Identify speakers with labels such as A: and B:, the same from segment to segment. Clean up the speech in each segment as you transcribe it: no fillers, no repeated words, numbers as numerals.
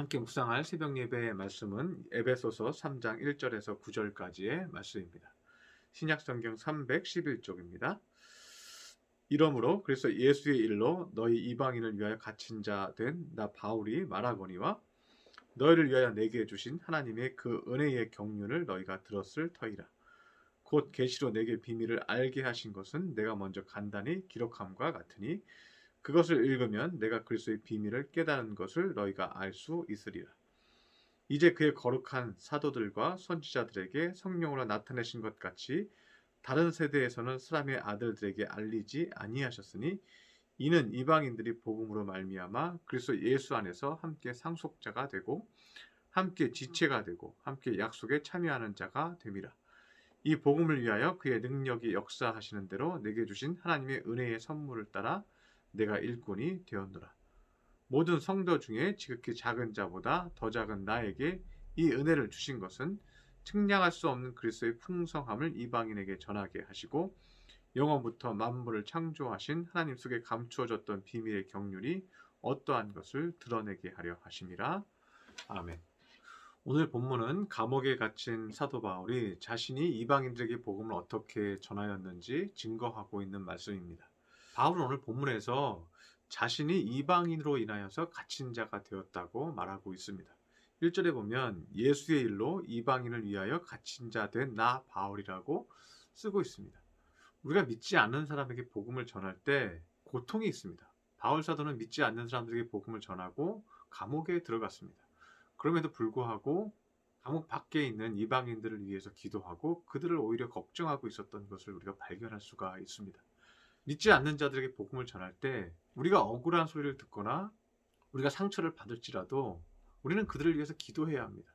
A: 함께 묵상할 새벽 예배의 말씀은 에베소서 3장 1절에서 9절까지의 말씀입니다. 신약 성경 311쪽입니다. 이러므로 그래서 예수의 일로 너희 이방인을 위하여 갇힌 자 된 나 바울이 말하거니와 너희를 위하여 내게 주신 하나님의 그 은혜의 경륜을 너희가 들었을 터이라. 곧 계시로 내게 비밀을 알게 하신 것은 내가 먼저 간단히 기록함과 같으니 그것을 읽으면 내가 그리스도의 비밀을 깨달은 것을 너희가 알 수 있으리라. 이제 그의 거룩한 사도들과 선지자들에게 성령으로 나타내신 것 같이 다른 세대에서는 사람의 아들들에게 알리지 아니하셨으니 이는 이방인들이 복음으로 말미암아 그리스도 예수 안에서 함께 상속자가 되고 함께 지체가 되고 함께 약속에 참여하는 자가 됨이라. 이 복음을 위하여 그의 능력이 역사하시는 대로 내게 주신 하나님의 은혜의 선물을 따라 내가 일꾼이 되었노라. 모든 성도 중에 지극히 작은 자보다 더 작은 나에게 이 은혜를 주신 것은 측량할 수 없는 그리스도의 풍성함을 이방인에게 전하게 하시고 영원부터 만물을 창조하신 하나님 속에 감추어졌던 비밀의 경륜이 어떠한 것을 드러내게 하려 하심이라. 아멘. 오늘 본문은 감옥에 갇힌 사도 바울이 자신이 이방인들에게 복음을 어떻게 전하였는지 증거하고 있는 말씀입니다. 바울은 오늘 본문에서 자신이 이방인으로 인하여서 갇힌 자가 되었다고 말하고 있습니다. 1절에 보면 예수의 일로 이방인을 위하여 갇힌 자 된 나 바울이라고 쓰고 있습니다. 우리가 믿지 않는 사람에게 복음을 전할 때 고통이 있습니다. 바울 사도는 믿지 않는 사람들에게 복음을 전하고 감옥에 들어갔습니다. 그럼에도 불구하고 감옥 밖에 있는 이방인들을 위해서 기도하고 그들을 오히려 걱정하고 있었던 것을 우리가 발견할 수가 있습니다. 믿지 않는 자들에게 복음을 전할 때 우리가 억울한 소리를 듣거나 우리가 상처를 받을지라도 우리는 그들을 위해서 기도해야 합니다.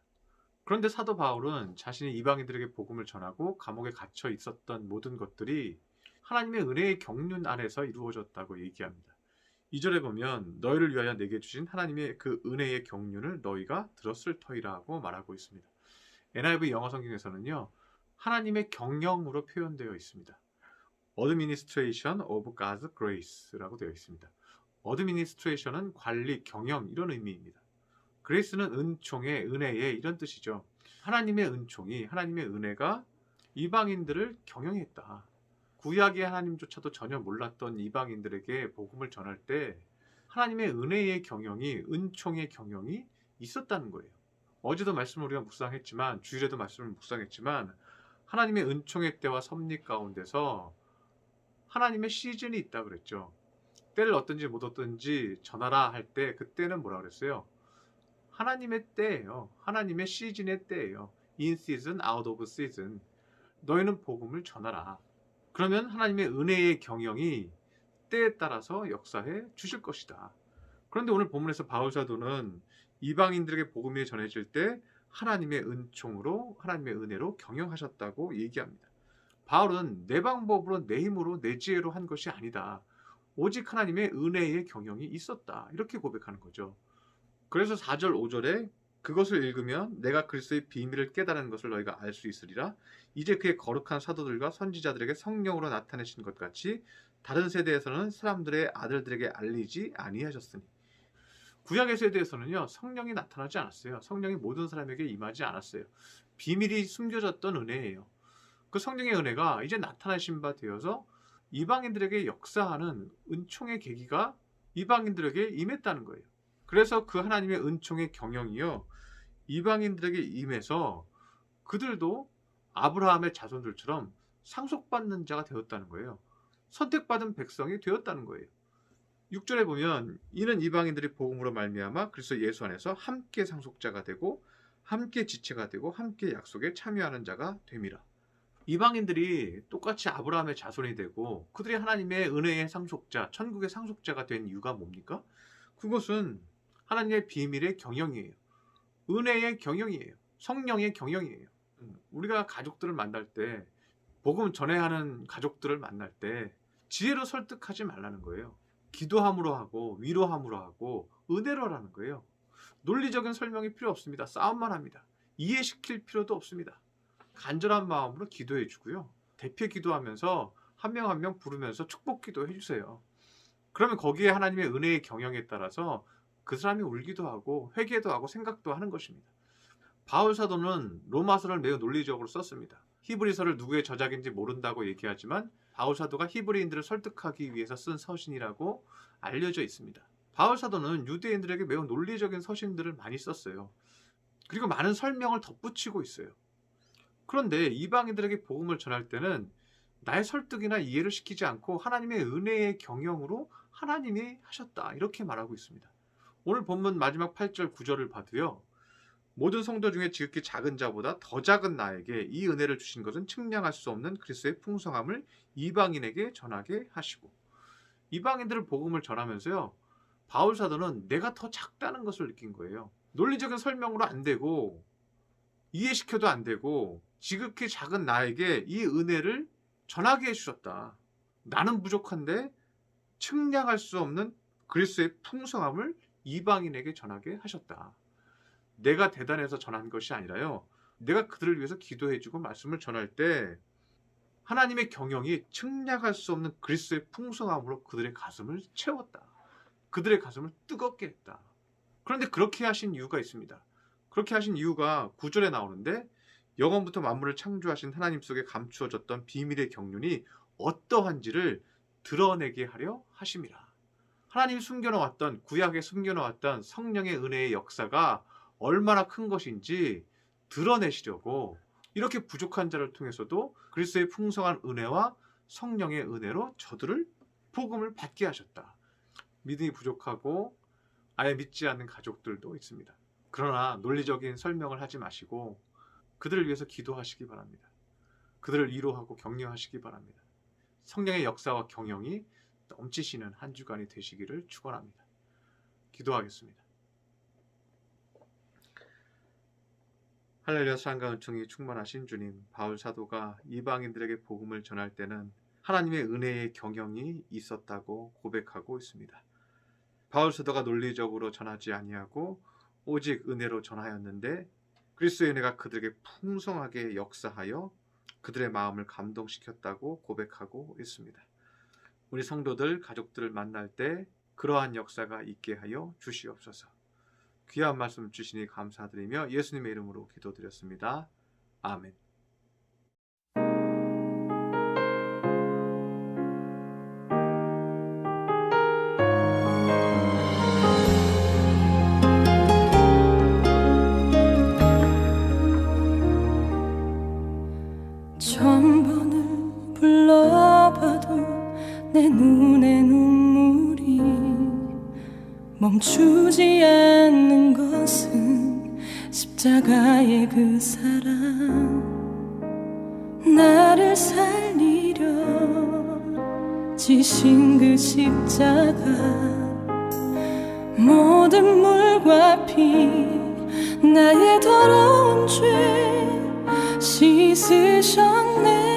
A: 그런데 사도 바울은 자신이 이방인들에게 복음을 전하고 감옥에 갇혀 있었던 모든 것들이 하나님의 은혜의 경륜 안에서 이루어졌다고 얘기합니다. 2절에 보면 너희를 위하여 내게 주신 하나님의 그 은혜의 경륜을 너희가 들었을 터이라고 말하고 있습니다. NIV 영어 성경에서는요, 하나님의 경영으로 표현되어 있습니다. Administration of God's Grace라고 되어 있습니다. Administration은 관리, 경영 이런 의미입니다. Grace는 은총의, 은혜의 이런 뜻이죠. 하나님의 은총이, 하나님의 은혜가 이방인들을 경영했다. 구약의 하나님조차도 전혀 몰랐던 이방인들에게 복음을 전할 때 하나님의 은혜의 경영이, 은총의 경영이 있었다는 거예요. 어제도 말씀을 우리가 묵상했지만, 주일에도 말씀을 묵상했지만 하나님의 은총의 때와 섭리 가운데서 하나님의 시즌이 있다고 그랬죠. 때를 얻든지 못 얻든지 전하라 할 때 그때는 뭐라 그랬어요? 하나님의 때예요. 하나님의 시즌의 때예요. In season, out of season. 너희는 복음을 전하라. 그러면 하나님의 은혜의 경영이 때에 따라서 역사해 주실 것이다. 그런데 오늘 본문에서 바울 사도는 이방인들에게 복음이 전해질 때 하나님의 은총으로, 하나님의 은혜로 경영하셨다고 얘기합니다. 바울은 내 방법으로, 내 힘으로, 내 지혜로 한 것이 아니다. 오직 하나님의 은혜의 경영이 있었다. 이렇게 고백하는 거죠. 그래서 4절, 5절에 그것을 읽으면 내가 그리스도의 비밀을 깨달은 것을 너희가 알 수 있으리라. 이제 그의 거룩한 사도들과 선지자들에게 성령으로 나타내신 것 같이 다른 세대에서는 사람들의 아들들에게 알리지 아니하셨으니. 구약의 세대에서는요, 성령이 나타나지 않았어요. 성령이 모든 사람에게 임하지 않았어요. 비밀이 숨겨졌던 은혜예요. 그 성령의 은혜가 이제 나타나신 바 되어서 이방인들에게 역사하는 은총의 계기가 이방인들에게 임했다는 거예요. 그래서 그 하나님의 은총의 경영이요, 이방인들에게 임해서 그들도 아브라함의 자손들처럼 상속받는 자가 되었다는 거예요. 선택받은 백성이 되었다는 거예요. 6절에 보면 이는 이방인들이 복음으로 말미암아 그리스도 예수 안에서 함께 상속자가 되고 함께 지체가 되고 함께 약속에 참여하는 자가 됨이라. 이방인들이 똑같이 아브라함의 자손이 되고 그들이 하나님의 은혜의 상속자, 천국의 상속자가 된 이유가 뭡니까? 그것은 하나님의 비밀의 경영이에요. 은혜의 경영이에요. 성령의 경영이에요. 우리가 가족들을 만날 때, 복음 전해야 하는 가족들을 만날 때 지혜로 설득하지 말라는 거예요. 기도함으로 하고 위로함으로 하고 은혜로 하라는 거예요. 논리적인 설명이 필요 없습니다. 싸움만 합니다. 이해시킬 필요도 없습니다. 간절한 마음으로 기도해 주고요. 대표 기도하면서 한 명 한 명 부르면서 축복 기도해 주세요. 그러면 거기에 하나님의 은혜의 경영에 따라서 그 사람이 울기도 하고 회개도 하고 생각도 하는 것입니다. 바울 사도는 로마서를 매우 논리적으로 썼습니다. 히브리서를 누구의 저작인지 모른다고 얘기하지만 바울 사도가 히브리인들을 설득하기 위해서 쓴 서신이라고 알려져 있습니다. 바울 사도는 유대인들에게 매우 논리적인 서신들을 많이 썼어요. 그리고 많은 설명을 덧붙이고 있어요. 그런데 이방인들에게 복음을 전할 때는 나의 설득이나 이해를 시키지 않고 하나님의 은혜의 경영으로 하나님이 하셨다, 이렇게 말하고 있습니다. 오늘 본문 마지막 8절 9절을 봐도요, 모든 성도 중에 지극히 작은 자보다 더 작은 나에게 이 은혜를 주신 것은 측량할 수 없는 그리스도의 풍성함을 이방인에게 전하게 하시고, 이방인들을 복음을 전하면서요, 바울 사도는 내가 더 작다는 것을 느낀 거예요. 논리적인 설명으로 안 되고 이해시켜도 안 되고 지극히 작은 나에게 이 은혜를 전하게 해주셨다. 나는 부족한데 측량할 수 없는 그리스도의 풍성함을 이방인에게 전하게 하셨다. 내가 대단해서 전한 것이 아니라요, 내가 그들을 위해서 기도해주고 말씀을 전할 때 하나님의 경영이 측량할 수 없는 그리스도의 풍성함으로 그들의 가슴을 채웠다. 그들의 가슴을 뜨겁게 했다. 그런데 그렇게 하신 이유가 있습니다. 그렇게 하신 이유가 9절에 나오는데, 영원부터 만물을 창조하신 하나님 속에 감추어졌던 비밀의 경륜이 어떠한지를 드러내게 하려 하심이라. 하나님이 숨겨놓았던, 구약에 숨겨놓았던 성령의 은혜의 역사가 얼마나 큰 것인지 드러내시려고 이렇게 부족한 자를 통해서도 그리스도의 풍성한 은혜와 성령의 은혜로 저들을 복음을 받게 하셨다. 믿음이 부족하고 아예 믿지 않는 가족들도 있습니다. 그러나 논리적인 설명을 하지 마시고 그들을 위해서 기도하시기 바랍니다. 그들을 위로하고 격려하시기 바랍니다. 성령의 역사와 경영이 넘치시는 한 주간이 되시기를 축원합니다. 기도하겠습니다. 할렐루야. 사랑과 은총이 충만하신 주님, 바울 사도가 이방인들에게 복음을 전할 때는 하나님의 은혜의 경영이 있었다고 고백하고 있습니다. 바울 사도가 논리적으로 전하지 아니하고 오직 은혜로 전하였는데 그리스도의 은혜가 그들에게 풍성하게 역사하여 그들의 마음을 감동시켰다고 고백하고 있습니다. 우리 성도들, 가족들을 만날 때 그러한 역사가 있게 하여 주시옵소서. 귀한 말씀 주시니 감사드리며 예수님의 이름으로 기도드렸습니다. 아멘.
B: 천번을 불러봐도 내 눈에 눈물이 멈추지 않는 것은 십자가의 그 사랑, 나를 살리려 지신 그 십자가, 모든 물과 피 나의 더러운 죄 씻으셨네.